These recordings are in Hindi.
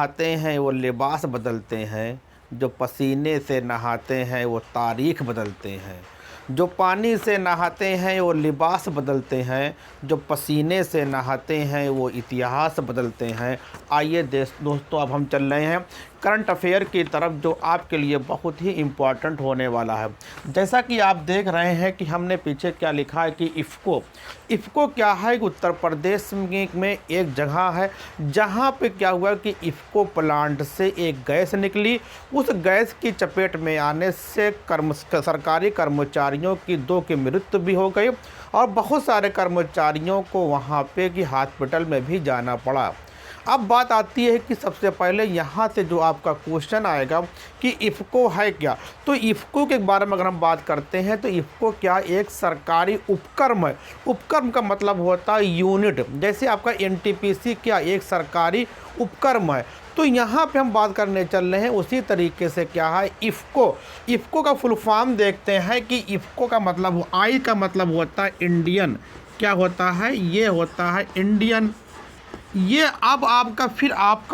आते हैं वो लिबास बदलते हैं, जो पसीने से नहाते हैं वो तारीख बदलते हैं। जो पानी से नहाते हैं वो लिबास बदलते हैं, जो पसीने से नहाते हैं वो इतिहास बदलते हैं। आइए दोस्तों, अब हम चल रहे हैं करंट अफेयर की तरफ, जो आपके लिए बहुत ही इम्पॉर्टेंट होने वाला है। जैसा कि आप देख रहे हैं कि हमने पीछे क्या लिखा है कि इफ़को क्या है, उत्तर प्रदेश में एक जगह है जहां पे क्या हुआ कि इफ़को प्लांट से एक गैस निकली। उस गैस की चपेट में आने से सरकारी कर्मचारियों की 2 की मृत्यु भी हो गई और बहुत सारे कर्मचारियों को वहां पे कि हॉस्पिटल में भी जाना पड़ा। अब बात आती है कि सबसे पहले यहाँ से जो आपका क्वेश्चन आएगा कि इफ़को है क्या। तो इफ़को के बारे में अगर हम बात करते हैं तो इफ़को क्या एक सरकारी उपक्रम है। उपक्रम का मतलब होता है यूनिट, जैसे आपका एनटीपीसी क्या एक सरकारी उपक्रम है। तो यहाँ पे हम बात करने चल रहे हैं उसी तरीके से क्या है इफ़को का फुल फॉर्म देखते हैं कि इफ़को का मतलब आई का मतलब होता है इंडियन, क्या होता है ये होता है इंडियन। ये अब आपका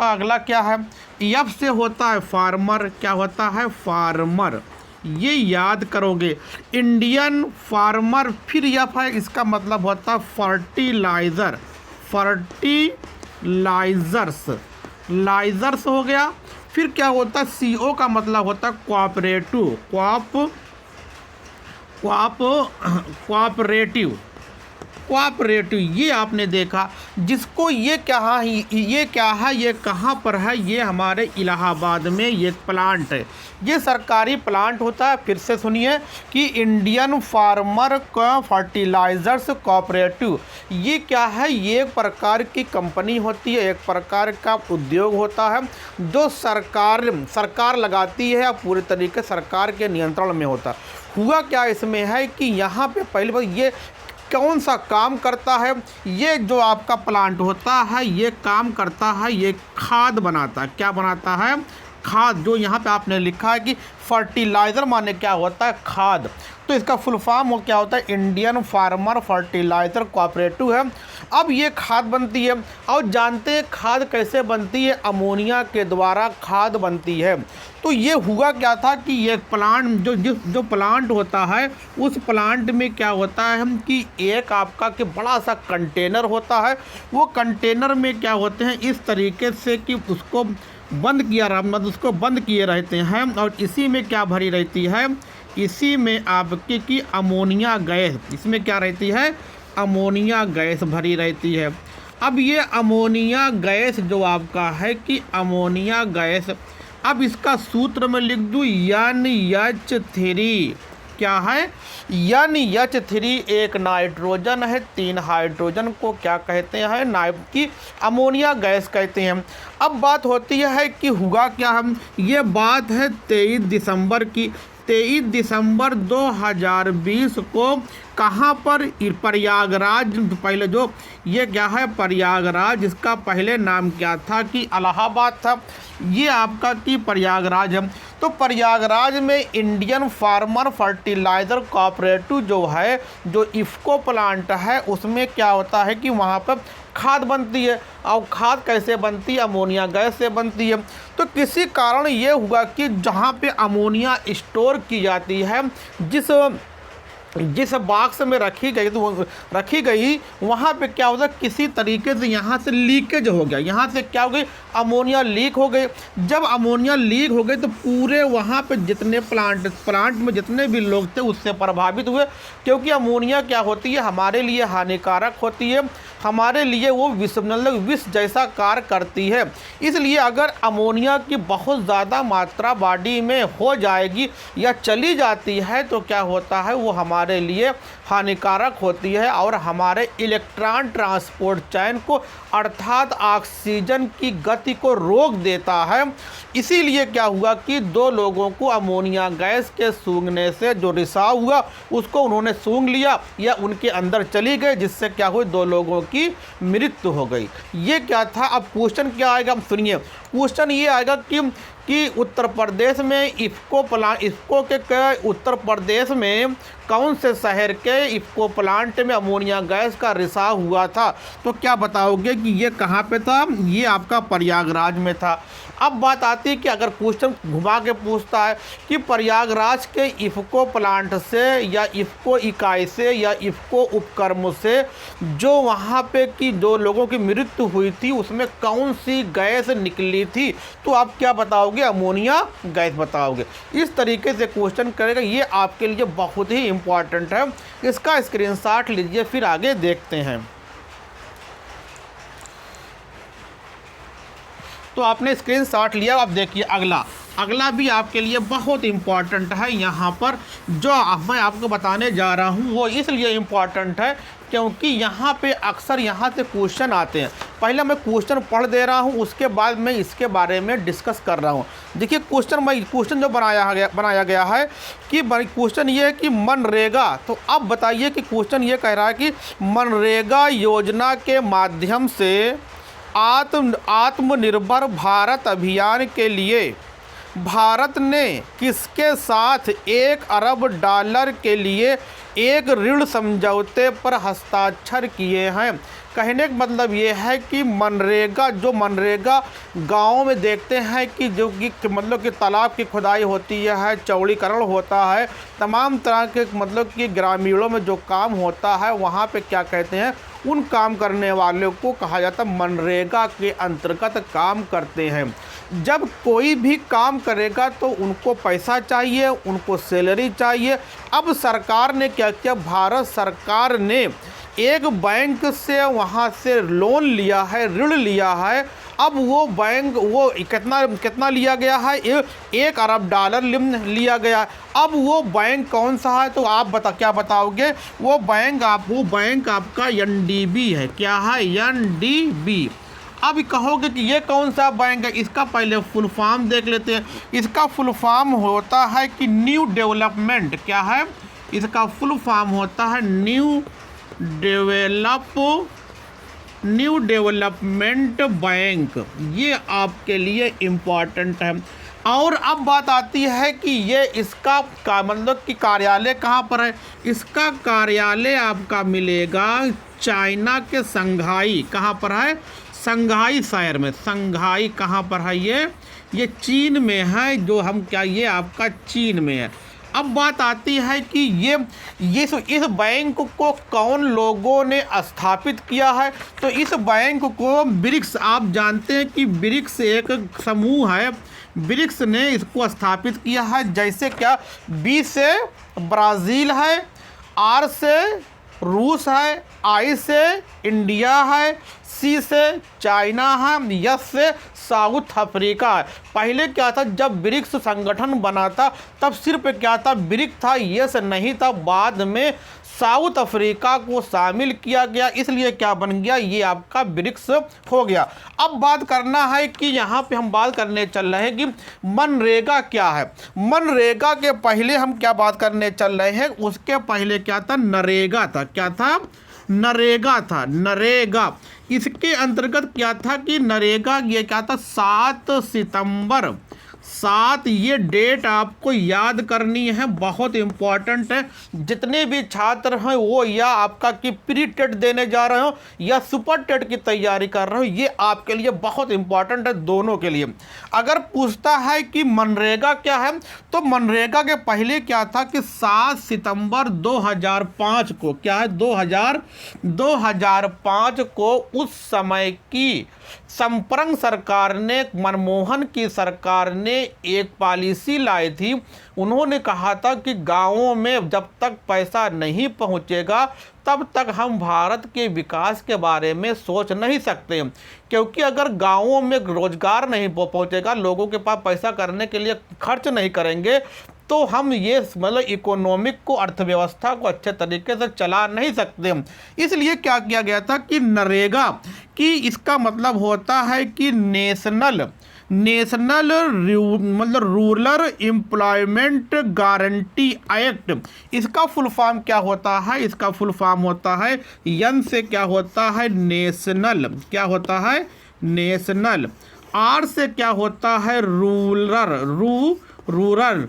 अगला क्या है, एफ से होता है फार्मर, क्या होता है फार्मर, ये याद करोगे इंडियन फार्मर। फिर एफ है, इसका मतलब होता है फर्टिलाइजर्स हो गया। फिर क्या होता है सीओ का मतलब होता है कोऑपरेटिव। ये आपने देखा, जिसको ये क्या है, ये कहाँ पर है, ये हमारे इलाहाबाद में ये प्लांट है, ये सरकारी प्लांट होता है। फिर से सुनिए कि इंडियन फार्मर फर्टिलाइजर्स कोऑपरेटिव, ये क्या है, ये एक प्रकार की कंपनी होती है, एक प्रकार का उद्योग होता है जो सरकार लगाती है, पूरी तरीके सरकार के नियंत्रण में होता है। हुआ क्या इसमें है कि यहाँ पे पहले बार ये कौन सा काम करता है, ये जो आपका प्लांट होता है ये काम करता है, ये खाद बनाता है, क्या बनाता है खाद। जो यहाँ पे आपने लिखा है कि फर्टिलाइज़र माने क्या होता है खाद, तो इसका फुल फॉर्म वो क्या होता है इंडियन फार्मर फर्टिलाइज़र कोऑपरेटिव है। अब ये खाद बनती है और जानते हैं खाद कैसे बनती है, अमोनिया के द्वारा खाद बनती है। तो ये हुआ क्या था कि ये प्लांट जो प्लांट होता है उस प्लांट में क्या होता है हम कि एक आपका कि बड़ा सा कंटेनर होता है, वो कंटेनर में क्या होते हैं इस तरीके से कि उसको बंद किए रहते हैं और इसी में क्या भरी रहती है, इसी में आपकी की अमोनिया गैस, इसमें क्या रहती है अमोनिया गैस भरी रहती है। अब ये अमोनिया गैस जो आपका है कि अमोनिया गैस, अब इसका सूत्र में लिख दूँ NH3, क्या है NH3, एक नाइट्रोजन है, 3 हाइड्रोजन को क्या कहते हैं कि अमोनिया गैस कहते हैं। अब बात होती है कि हुआ क्या, हम ये बात है 23 दिसंबर की, 23 दिसंबर 2020 को कहाँ पर, प्रयागराज, पहले जो ये क्या है प्रयागराज, इसका पहले नाम क्या था कि इलाहाबाद था, ये आपका कि प्रयागराज है। तो प्रयागराज में इंडियन फार्मर फर्टिलाइज़र कोऑपरेटिव जो है, जो इफ़को प्लांट है, उसमें क्या होता है कि वहाँ पर खाद बनती है और खाद कैसे बनती है, अमोनिया गैस से बनती है। तो किसी कारण ये हुआ कि जहाँ पे अमोनिया स्टोर की जाती है, जिस बॉक्स में रखी गई वहाँ पे क्या होता है किसी तरीके से यहाँ से लीकेज हो गया, यहाँ से क्या हो गई अमोनिया लीक हो गई। जब अमोनिया लीक हो गई तो पूरे वहाँ पे जितने प्लांट में जितने भी लोग थे उससे प्रभावित हुए, क्योंकि अमोनिया क्या होती है हमारे लिए हानिकारक होती है, हमारे लिए वो विष जैसा कार्य करती है। इसलिए अगर अमोनिया की बहुत ज़्यादा मात्रा बॉडी में हो जाएगी या चली जाती है तो क्या होता है वो हमारे लिए हानिकारक होती है और हमारे इलेक्ट्रॉन ट्रांसपोर्ट चैन को अर्थात ऑक्सीजन की गति को रोक देता है। इसीलिए क्या हुआ कि 2 लोगों को अमोनिया गैस के सूंघने से जो रिसाव हुआ उसको उन्होंने सूंघ लिया या उनके अंदर चली गई, जिससे क्या हुई 2 लोगों की मृत्यु हो गई। ये क्या था। अब क्वेश्चन क्या आएगा सुनिए, क्वेश्चन ये आएगा कि उत्तर प्रदेश में इफ़को के उत्तर प्रदेश में कौन से शहर के इफ़को प्लांट में अमोनिया गैस का रिसाव हुआ था। तो क्या बताओगे कि ये कहाँ पे था? ये आपका प्रयागराज में था। अब बात आती है कि अगर क्वेश्चन घुमा के पूछता है कि प्रयागराज के इफ़को प्लांट से या इफ़को इकाई से या इफ़को उपक्रम से जो वहाँ पे कि जो लोगों की मृत्यु हुई थी उसमें कौन सी गैस निकली थी, तो आप क्या बताओगे? अमोनिया गैस बताओगे। इस तरीके से क्वेश्चन करेगा, ये आपके लिए बहुत ही इम्पॉर्टेंट है। इसका स्क्रीनशॉट लीजिए, फिर आगे देखते हैं। तो आपने स्क्रीनशॉट लिया, अब देखिए अगला भी आपके लिए बहुत इम्पॉर्टेंट है। यहाँ पर जो मैं आपको बताने जा रहा हूँ वो इसलिए इम्पॉर्टेंट है क्योंकि यहाँ पे अक्सर यहाँ से क्वेश्चन आते हैं। पहले मैं क्वेश्चन पढ़ दे रहा हूँ, उसके बाद मैं इसके बारे में डिस्कस कर रहा हूँ। देखिए क्वेश्चन जो बनाया गया है कि क्वेश्चन ये है कि मनरेगा, तो अब बताइए कि क्वेश्चन ये कह रहा है कि मनरेगा योजना के माध्यम से आत्मनिर्भर भारत अभियान के लिए भारत ने किसके साथ $1 अरब के लिए एक ऋण समझौते पर हस्ताक्षर किए हैं। कहने का मतलब ये है कि मनरेगा गाँव में देखते हैं कि जो कि मतलब कि तालाब की खुदाई होती है, चौड़ीकरण होता है, तमाम तरह के मतलब कि ग्रामीणों में जो काम होता है वहाँ पे क्या कहते हैं, उन काम करने वालों को कहा जाता है मनरेगा के अंतर्गत काम करते हैं। जब कोई भी काम करेगा तो उनको पैसा चाहिए, उनको सैलरी चाहिए। अब सरकार ने क्या किया, भारत सरकार ने एक बैंक से वहाँ से लोन लिया है, ऋण लिया है। अब वो बैंक वो कितना लिया गया है, $1 अरब लिया गया। अब वो बैंक कौन सा है, तो आप क्या बताओगे? वो बैंक आपका NDB है। क्या है? NDB। अब कहोगे कि ये कौन सा बैंक है, इसका पहले फुल फॉर्म देख लेते हैं। इसका फुल फॉर्म होता है कि न्यू डेवलपमेंट, क्या है इसका फुल फॉर्म होता है न्यू डेवलपमेंट बैंक। ये आपके लिए इम्पॉर्टेंट है। और अब बात आती है कि ये इसका मतलब कि कार्यालय कहाँ पर है। इसका कार्यालय आपका मिलेगा चाइना के संघाई। कहाँ पर है? संघाई शहर में। संघाई कहाँ पर है? ये चीन में है। ये आपका चीन में है। अब बात आती है कि इस बैंक को कौन लोगों ने स्थापित किया है, तो इस बैंक को ब्रिक्स, आप जानते हैं कि ब्रिक्स एक समूह है, ब्रिक्स ने इसको स्थापित किया है। जैसे क्या, B से ब्राज़ील है, R से रूस है, I से इंडिया है, C से चाइना है, S से साउथ अफ्रीका है। पहले क्या था, जब ब्रिक्स संगठन बना था तब सिर्फ क्या था, ब्रिक्स था, यस नहीं था। बाद में साउथ अफ्रीका को शामिल किया गया, इसलिए क्या बन गया, ये आपका ब्रिक्स हो गया। अब बात करना है कि यहाँ पे हम बात करने चल रहे हैं कि मनरेगा क्या है। मनरेगा के पहले हम क्या बात करने चल रहे हैं, उसके पहले क्या था, नरेगा था। क्या था? नरेगा था। नरेगा, इसके अंतर्गत क्या था कि नरेगा ये क्या था, 7 सितंबर 7, ये डेट आपको याद करनी है, बहुत इम्पॉर्टेंट है। जितने भी छात्र हैं वो या आपका कि प्री टेट देने जा रहे हो या सुपर टेट की तैयारी कर रहे हो, ये आपके लिए बहुत इम्पॉर्टेंट है, दोनों के लिए। अगर पूछता है कि मनरेगा क्या है, तो मनरेगा के पहले क्या था कि 7 सितंबर 2005 को, क्या है, 2005 को उस समय की संप्रंग सरकार ने, मनमोहन की सरकार ने एक पॉलिसी लाई थी। उन्होंने कहा था कि गांवों में जब तक पैसा नहीं पहुंचेगा तब तक हम भारत के विकास के बारे में सोच नहीं सकते, क्योंकि अगर गांवों में रोजगार नहीं पहुंचेगा, लोगों के पास पैसा करने के लिए खर्च नहीं करेंगे, तो हम ये मतलब इकोनॉमिक को, अर्थव्यवस्था को अच्छे तरीके से चला नहीं सकते। इसलिए क्या किया गया था कि नरेगा कि इसका मतलब होता है कि नेशनल मतलब रूरल एम्प्लॉयमेंट गारंटी एक्ट। इसका फुल फॉर्म क्या होता है? इसका फुल फॉर्म होता है, एन से क्या होता है, नेशनल, क्या होता है, नेशनल। आर से क्या होता है रूरल, रूरल,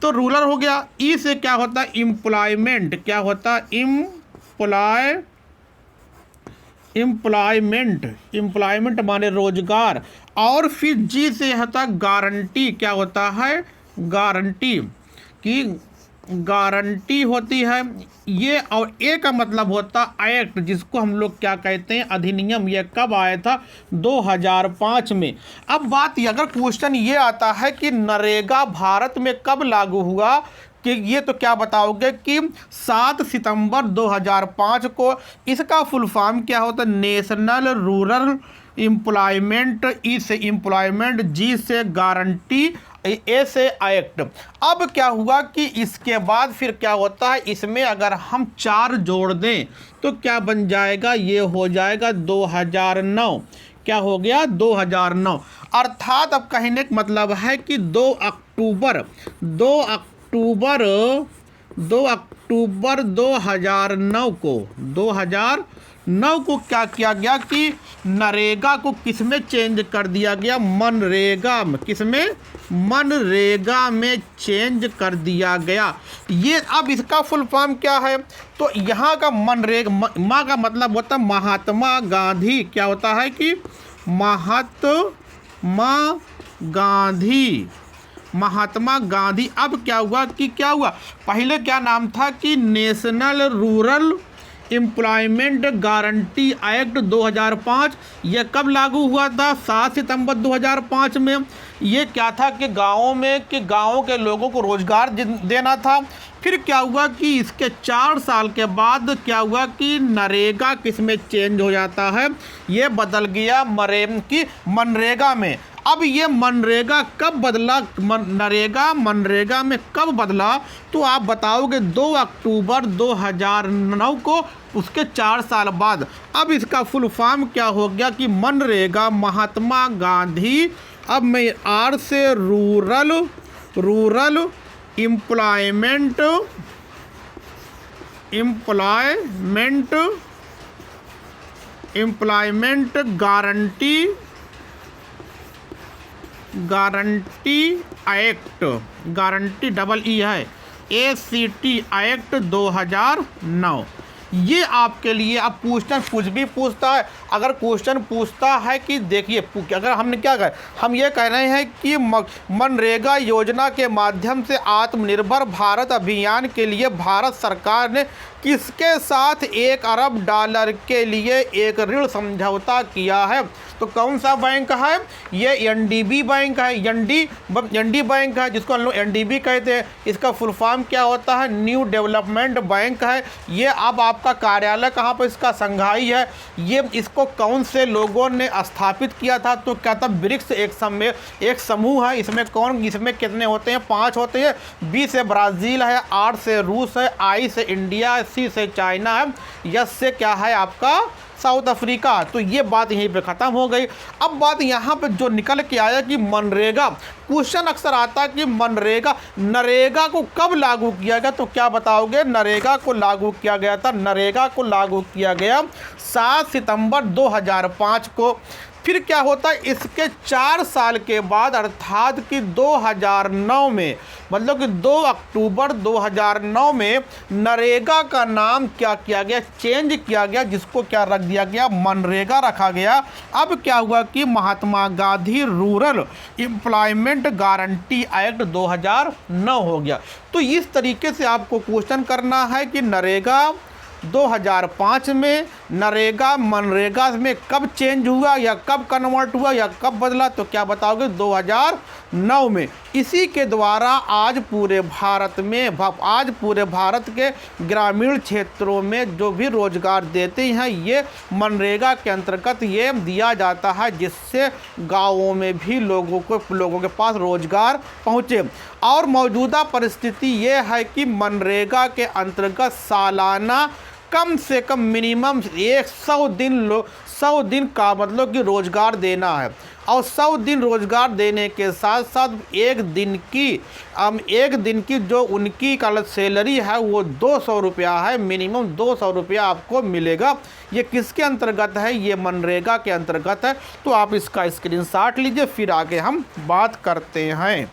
तो रूरल हो गया। ई से क्या होता है एम्प्लॉयमेंट, क्या होता है एम्प्लॉयमेंट माने रोजगार। और फिर जी से होता गारंटी, क्या होता है गारंटी, की गारंटी होती है ये। और ए का मतलब होता एक्ट, जिसको हम लोग क्या कहते हैं अधिनियम। ये कब आया था 2005 में। अब बात अगर क्वेश्चन ये आता है कि नरेगा भारत में कब लागू हुआ, कि ये तो क्या बताओगे कि 7 सितंबर 2005 को। इसका फुल फॉर्म क्या होता है नेशनल रूरल एम्प्लॉयमेंट, ई से एम्प्लॉयमेंट, जी से गारंटी, ए से एक्ट। अब क्या हुआ कि इसके बाद फिर क्या होता है, इसमें अगर हम 4 जोड़ दें तो क्या बन जाएगा, ये हो जाएगा 2009। क्या हो गया 2009। अर्थात अब कहने का मतलब है कि 2 अक्टूबर 2009 को क्या किया गया कि नरेगा को किस में चेंज कर दिया गया, मनरेगा में। किस में, मनरेगा में चेंज कर दिया गया। ये अब इसका फुल फॉर्म क्या है, तो यहाँ का मनरेगा मा का मतलब होता है महात्मा गांधी। क्या होता है कि महात्मा गांधी। अब क्या हुआ कि क्या हुआ, पहले क्या नाम था कि national rural employment guarantee act 2005। ये कब लागू हुआ था 7 सितंबर 2005 में। ये क्या था कि गाँवों के लोगों को रोजगार देना था। फिर क्या हुआ कि इसके 4 साल के बाद क्या हुआ कि नरेगा किस में चेंज हो जाता है, ये बदल गया मनरेगा में। अब ये मनरेगा कब बदला, मनरेगा में कब बदला, तो आप बताओगे 2 अक्टूबर 2009 को, उसके 4 साल बाद। अब इसका फुल फॉर्म क्या हो गया कि मनरेगा महात्मा गांधी। अब मैं आर से rural employment guarantee act, guarantee double E है, ACT एक्ट 2009। ये आपके लिए अब क्वेश्चन कुछ भी पूछता है। अगर क्वेश्चन पूछता है कि देखिए, अगर हमने क्या कहा, हम ये कह रहे हैं कि मनरेगा योजना के माध्यम से आत्मनिर्भर भारत अभियान के लिए भारत सरकार ने किसके साथ $1 अरब के लिए एक ऋण समझौता किया है, तो कौन सा बैंक है, ये NDB बैंक है। ND बैंक है, जिसको हम लोग NDB कहते हैं। इसका फुल फॉर्म क्या होता है, न्यू डेवलपमेंट बैंक है। ये अब आपका कार्यालय कहाँ पर, इसका संघाई है। ये इसको कौन से लोगों ने स्थापित किया था, तो क्या था ब्रिक्स एक समूह है। इसमें कितने होते हैं, 5 होते हैं। B से ब्राज़ील है, R से रूस है, I से इंडिया है, C से चाइना है, S से क्या है आपका साउथ अफ्रीका। तो ये बात यहीं पे ख़त्म हो गई। अब बात यहाँ पे जो निकल के आया कि मनरेगा, क्वेश्चन अक्सर आता है कि नरेगा को कब लागू किया गया, तो क्या बताओगे, नरेगा को लागू किया गया था, नरेगा को लागू किया गया 7 सितंबर 2005 को। फिर क्या होता है, इसके 4 साल के बाद अर्थात कि 2009 में, मतलब कि 2 अक्टूबर 2009 में नरेगा का नाम क्या किया गया, चेंज किया गया, जिसको क्या रख दिया गया, मनरेगा रखा गया। अब क्या हुआ कि Mahatma Gandhi rural employment guarantee act 2009 हो गया। तो इस तरीके से आपको क्वेश्चन करना है कि नरेगा 2005 में नरेगा मनरेगा में कब चेंज हुआ या कब कन्वर्ट हुआ या कब बदला, तो क्या बताओगे 2009 में। इसी के द्वारा आज पूरे भारत के ग्रामीण क्षेत्रों में जो भी रोजगार देते हैं, ये मनरेगा के अंतर्गत ये दिया जाता है, जिससे गाँवों में भी लोगों के पास रोजगार पहुँचे। और मौजूदा परिस्थिति ये है कि मनरेगा के अंतर्गत सालाना कम से कम मिनिमम 100 दिन का मतलब कि रोज़गार देना है। और 100 दिन रोज़गार देने के साथ साथ एक दिन की जो उनकी सैलरी है वो 200 रुपया है, मिनिमम 200 रुपया आपको मिलेगा। ये किसके अंतर्गत है? ये मनरेगा के अंतर्गत है। तो आप इसका स्क्रीनशॉट लीजिए, फिर आगे हम बात करते हैं।